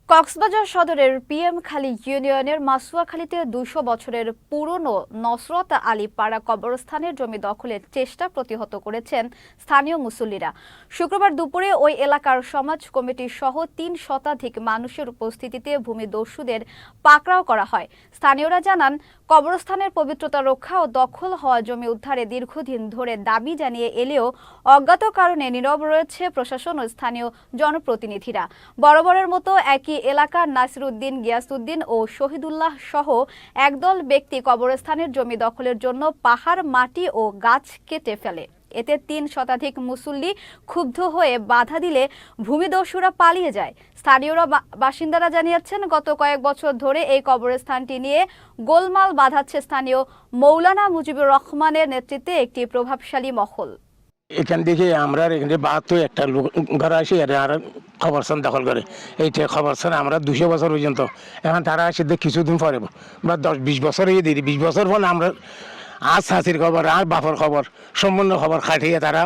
কক্সবাজার সদরের পিএমখালী ইউনিয়নের মাসুয়াখালীতে ২০০ বছরের পুরনো নসরত আলী পাড়া কবরস্থানের জমি দখলের চেষ্টা প্রতিহত করেছেন স্থানীয় মুসল্লিরা। শুক্রবার দুপুরে ওই এলাকার সমাজ কমিটি সহ ৩ শতাধিক মানুষের উপস্থিতিতে ভূমিদস্যুদের পাকড়াও করা হয়। স্থানীয়রা জানান, কবরস্থানের পবিত্রতা রক্ষা ও দখল হওয়া জমি উদ্ধারে দীর্ঘদিন ধরে দাবি জানিয়ে এলেও অজ্ঞাত কারণে নীরব রয়েছে প্রশাসন ও স্থানীয় জনপ্রতিনিধিরা। বরাবরের মতো একই এলাকার নাসিরউদ্দিন, গিয়াসউদ্দিন ও শহীদুল্লাহ সহ একদল ব্যক্তি কবরস্থানের জমি দখলের জন্য পাহাড়, মাটি ও গাছ কেটে ফেলে। এতে ৩ শতাধিক মুসল্লি ক্ষুব্ধ হয়ে বাধা দিলে ভূমিদস্যুরা পালিয়ে যায়। স্থানীয়রা বাসিন্দারা জানিয়েছেন, গত কয়েক বছর ধরে এই কবরস্থানটি নিয়ে গোলমাল বাধাচ্ছে স্থানীয় মৌলানা মুজিবুর রহমানের নেতৃত্বে একটি প্রভাবশালী মহল। এখান থেকে আমরা এখানে ৭২ একটা লোক ঘর আসি আর খবরস্থান দখল করে। এইটা খবরস্থান আমরা ২০০ বছর পর্যন্ত, এখন তারা আসে কিছুদিন পরে বা ১০-২০ বছর হয়ে দিই, ২০ বছর পর আমরা আর শাশির খবর আর বাপর খবর সম্পূর্ণ খবর খাটিয়ে তারা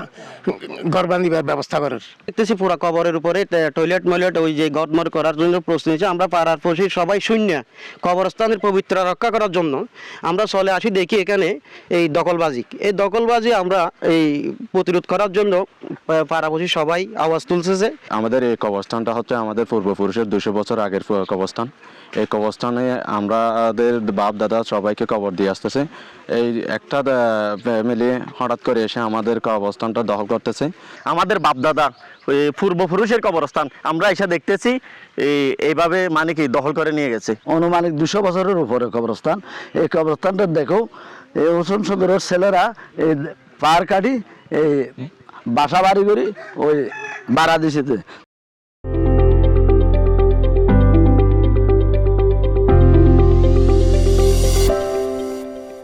ঘর বান্ধিবার ব্যবস্থা করে। দেখতেছি পুরা কবরের উপরে টয়লেট ময়লেট ওই যে গদমর করার জন্য প্রশ্ন হয়েছে। আমরা পাড়ার পড়শি সবাই শূন্য কবরস্থানের পবিত্র রক্ষা করার জন্য আমরা চলে আসি, দেখি এখানে এই দখলবাজি আমরা এই প্রতিরোধ করার জন্য পাড়াপড়শি সবাই আওয়াজ তুলছে। আমাদের এই কবরস্থানটা হচ্ছে আমাদের পূর্বপুরুষের ২০০ বছর আগের কবরস্থান। এই কবরস্থানে আমাদের বাপ দাদা সবাইকে কবর দিয়ে আসতেছে। এই একটা ফ্যামিলি হঠাৎ করে এসে আমাদের কবরস্থানটা দখল করতেছে। আমাদের বাপ দাদা পূর্বপুরুষের কবরস্থান আমরা এসে দেখতেছি এইভাবে মানে কি দখল করে নিয়ে গেছে। অনুমানিক ২০০ বছরের উপরে কবরস্থান। এই কবরস্থানটা দেখো, এই হোসেন সদরের ছেলেরা এই পাহাড় কাটি এই বাসা বাড়ি করি ওই বাড়া দিছে।